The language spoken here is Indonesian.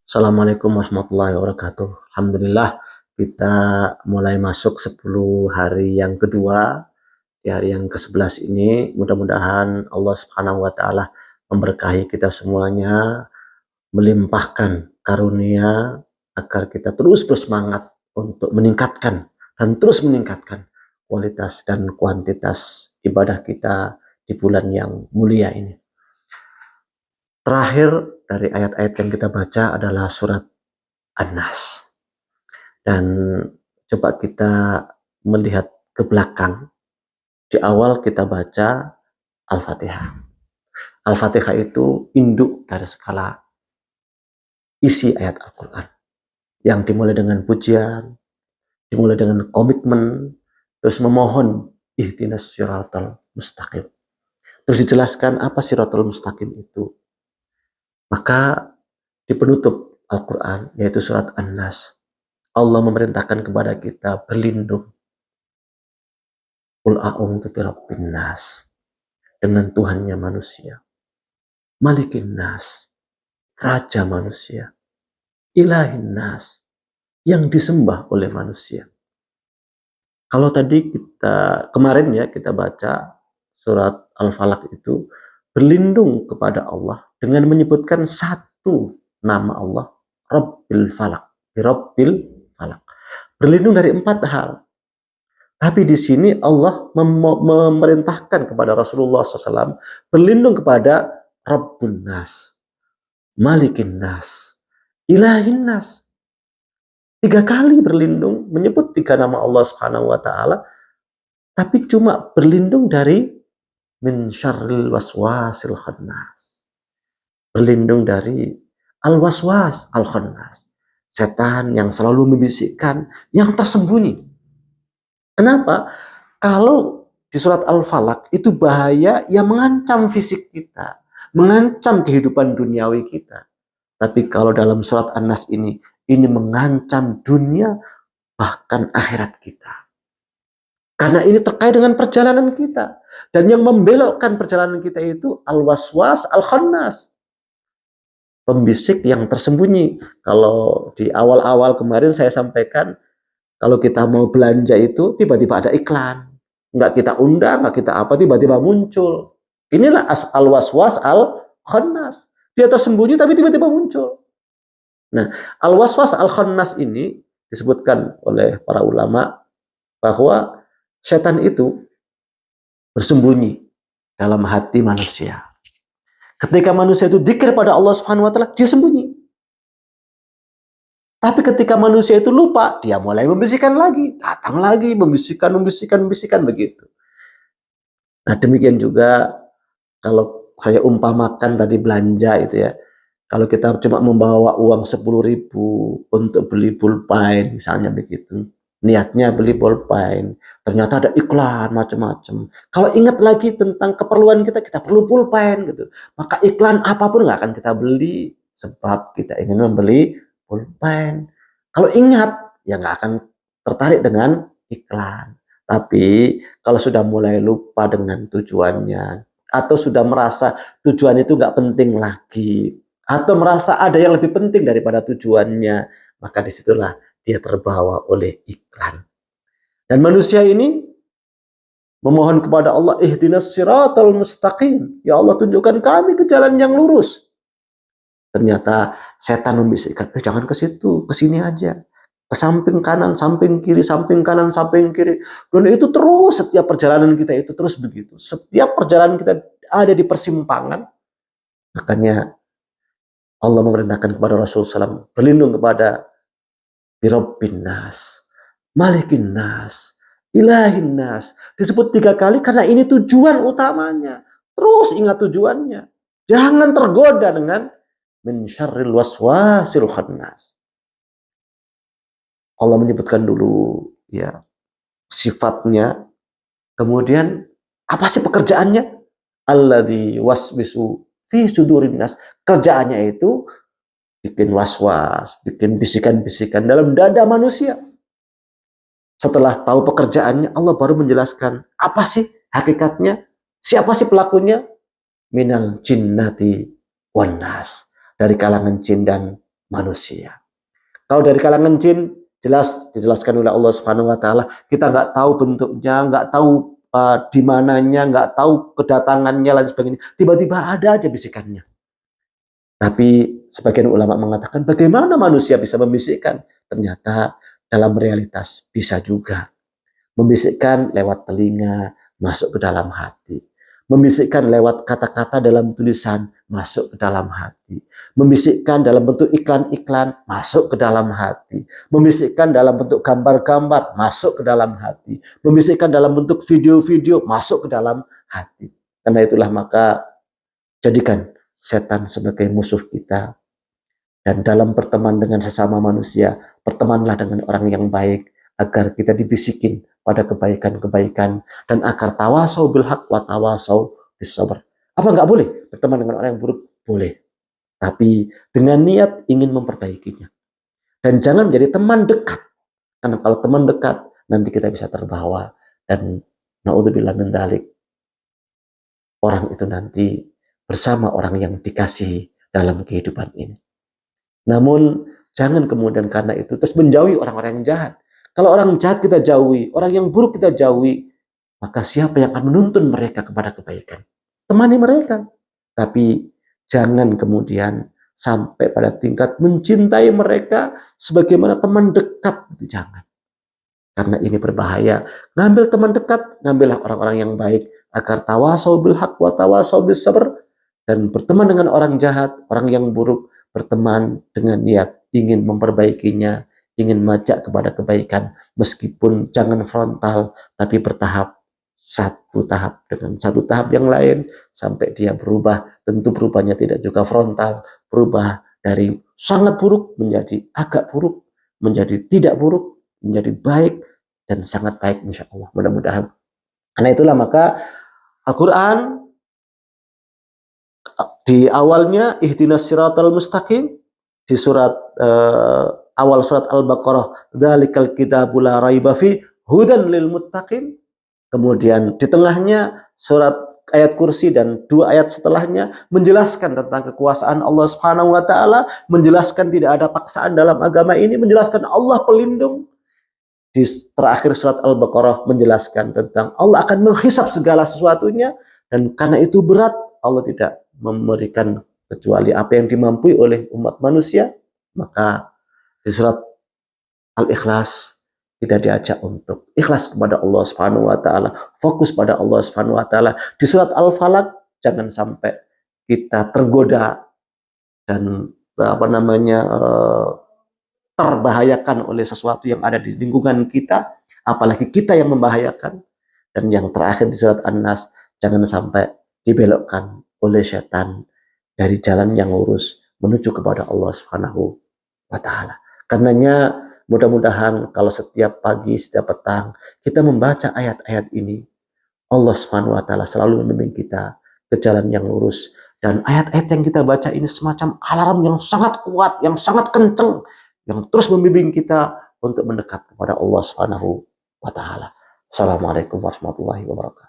Assalamualaikum warahmatullahi wabarakatuh. Alhamdulillah kita mulai masuk 10 hari yang kedua. Di hari yang ke-11 ini mudah-mudahan Allah Subhanahu wa taala memberkahi kita semuanya, melimpahkan karunia agar kita terus bersemangat untuk meningkatkan dan terus meningkatkan kualitas dan kuantitas ibadah kita di bulan yang mulia ini. Terakhir dari ayat-ayat yang kita baca adalah surat An-Nas. Dan coba kita melihat ke belakang. Di awal kita baca Al-Fatihah. Al-Fatihah itu induk dari segala isi ayat Al-Quran. Yang dimulai dengan pujian, dimulai dengan komitmen, terus memohon ihdinas siratal mustaqim. Terus dijelaskan apa siratal mustaqim itu. Maka di penutup Al-Quran, yaitu surat An-Nas, Allah memerintahkan kepada kita berlindung. Qul a'udzu birabbin nas, dengan Tuhannya manusia, Malikin nas, raja manusia, Ilahin nas, yang disembah oleh manusia. Kalau tadi kemarin kita baca surat Al-Falaq itu berlindung kepada Allah dengan menyebutkan satu nama Allah, Rabbil Falaq, Rabbil Falaq. Berlindung dari 4 hal. Tapi di sini Allah memerintahkan kepada Rasulullah SAW berlindung kepada Rabbun Nas, Malikin Nas, Ilahin Nas. 3 kali berlindung, menyebut 3 nama Allah Subhanahu wa taala, tapi cuma berlindung dari min syarril waswasil khannas. Berlindung dari al-waswas al-khannas. Setan yang selalu membisikkan yang tersembunyi. Kenapa? Kalau di surat Al-Falaq itu bahaya yang mengancam fisik kita, mengancam kehidupan duniawi kita. Tapi kalau dalam surat An-Nas ini mengancam dunia bahkan akhirat kita. Karena ini terkait dengan perjalanan kita. Dan yang membelokkan perjalanan kita itu al-waswas al-khannas. Pembisik yang tersembunyi. Kalau di awal-awal kemarin saya sampaikan, kalau kita mau belanja itu tiba-tiba ada iklan. Nggak kita undang, nggak kita apa, tiba-tiba muncul. Inilah al-waswas al-khannas. Dia tersembunyi tapi tiba-tiba muncul. Nah, al-waswas al-khannas ini disebutkan oleh para ulama bahwa setan itu bersembunyi dalam hati manusia. Ketika manusia itu dzikir pada Allah Subhanahu wa taala, dia sembunyi. Tapi ketika manusia itu lupa, dia mulai membisikkan lagi, datang lagi, membisikkan begitu. Nah, demikian juga kalau saya umpamakan tadi belanja itu ya. Kalau kita cuma membawa uang 10.000 untuk beli pulpen misalnya begitu. Niatnya beli pulpen, ternyata ada iklan macam-macam. Kalau ingat lagi tentang keperluan kita perlu pulpen gitu. Maka iklan apapun nggak akan kita beli sebab kita ingin membeli pulpen. Kalau ingat, ya nggak akan tertarik dengan iklan. Tapi kalau sudah mulai lupa dengan tujuannya, atau sudah merasa tujuan itu nggak penting lagi, atau merasa ada yang lebih penting daripada tujuannya, maka disitulah dia terbawa oleh iklan. Dan manusia ini memohon kepada Allah, ihdinas siratal mustaqim. Ya Allah, tunjukkan kami ke jalan yang lurus. Ternyata setan membisikkan, jangan ke situ, ke sini aja. Ke samping kanan, samping kiri, samping kanan, samping kiri. Dan itu terus, setiap perjalanan kita itu terus begitu. Setiap perjalanan kita ada di persimpangan. Makanya Allah memerintahkan kepada Rasulullah SAW berlindung kepada Birabbin nas, Malikin nas, Ilahin nas. Disebut 3 kali karena ini tujuan utamanya. Terus ingat tujuannya. Jangan tergoda dengan min syarril waswasil khannas. Allah menyebutkan dulu ya sifatnya. Kemudian apa sih pekerjaannya? Alladzi waswisu fi sudurin nas. Kerjaannya itu bikin was-was, bikin bisikan-bisikan dalam dada manusia. Setelah tahu pekerjaannya, Allah baru menjelaskan apa sih hakikatnya, siapa sih pelakunya? Minal jinnati wan nas, dari kalangan jin dan manusia. Kalau dari kalangan jin, jelas dijelaskan oleh Allah Subhanahu wa taala, kita nggak tahu bentuknya, nggak tahu di mananya, nggak tahu kedatangannya dan sebagainya. Tiba-tiba ada aja bisikannya. Tapi sebagian ulama mengatakan bagaimana manusia bisa membisikkan? Ternyata dalam realitas bisa juga. Membisikkan lewat telinga, masuk ke dalam hati. Membisikkan lewat kata-kata dalam tulisan, masuk ke dalam hati. Membisikkan dalam bentuk iklan-iklan, masuk ke dalam hati. Membisikkan dalam bentuk gambar-gambar, masuk ke dalam hati. Membisikkan dalam bentuk video-video, masuk ke dalam hati. Karena itulah maka jadikan setan sebagai musuh kita. Dan dalam berteman dengan sesama manusia, bertemanlah dengan orang yang baik, agar kita dibisikin pada kebaikan-kebaikan, dan agar tawasau bil haq wa tawasau bis sabr. Apa nggak boleh berteman dengan orang yang buruk? Boleh. Tapi dengan niat ingin memperbaikinya. Dan jangan menjadi teman dekat. Karena kalau teman dekat, nanti kita bisa terbawa. Dan naudzubillah min dzalik, orang itu nanti bersama orang yang dikasihi dalam kehidupan ini. Namun jangan kemudian karena itu terus menjauhi orang-orang yang jahat. Kalau orang jahat kita jauhi, orang yang buruk kita jauhi, maka siapa yang akan menuntun mereka kepada kebaikan? Temani mereka. Tapi jangan kemudian sampai pada tingkat mencintai mereka sebagaimana teman dekat. Itu jangan. Karena ini berbahaya. Ngambil teman dekat, ngambillah orang-orang yang baik agar tawasau bil haq wa tawasau bis sabr. Dan berteman dengan orang jahat, orang yang buruk, berteman dengan niat ingin memperbaikinya, ingin mengajak kepada kebaikan, meskipun jangan frontal, tapi bertahap, satu tahap dengan satu tahap yang lain, sampai dia berubah. Tentu berubahnya tidak juga frontal, berubah dari sangat buruk menjadi agak buruk, menjadi tidak buruk, menjadi baik, dan sangat baik insya Allah, mudah-mudahan. Karena itulah maka Al-Quran di awalnya ihdinas siratal mustaqim, di surat awal surat Al-Baqarah dzalikal kitabul la raiba fi hudan lil muttaqin. Kemudian di tengahnya surat ayat kursi dan dua ayat setelahnya menjelaskan tentang kekuasaan Allah Subhanahu wa taala, menjelaskan tidak ada paksaan dalam agama ini, menjelaskan Allah pelindung. Di terakhir surat Al-Baqarah menjelaskan tentang Allah akan menghisap segala sesuatunya, dan karena itu berat, Allah tidak memberikan kecuali apa yang dimampui oleh umat manusia. Maka di surat Al-Ikhlas kita diajak untuk ikhlas kepada Allah Subhanahu wa taala, fokus pada Allah Subhanahu wa taala. Di surat Al-Falaq jangan sampai kita tergoda dan terbahayakan oleh sesuatu yang ada di lingkungan kita, apalagi kita yang membahayakan. Dan yang terakhir di surat An-Nas, jangan sampai dibelokkan oleh setan dari jalan yang lurus menuju kepada Allah Subhanahu wa taala. Karenanya mudah-mudahan kalau setiap pagi, setiap petang kita membaca ayat-ayat ini, Allah Subhanahu wa taala selalu membimbing kita ke jalan yang lurus. Dan ayat-ayat yang kita baca ini semacam alarm yang sangat kuat, yang sangat kencang, yang terus membimbing kita untuk mendekat kepada Allah Subhanahu wa taala. Assalamualaikum warahmatullahi wabarakatuh.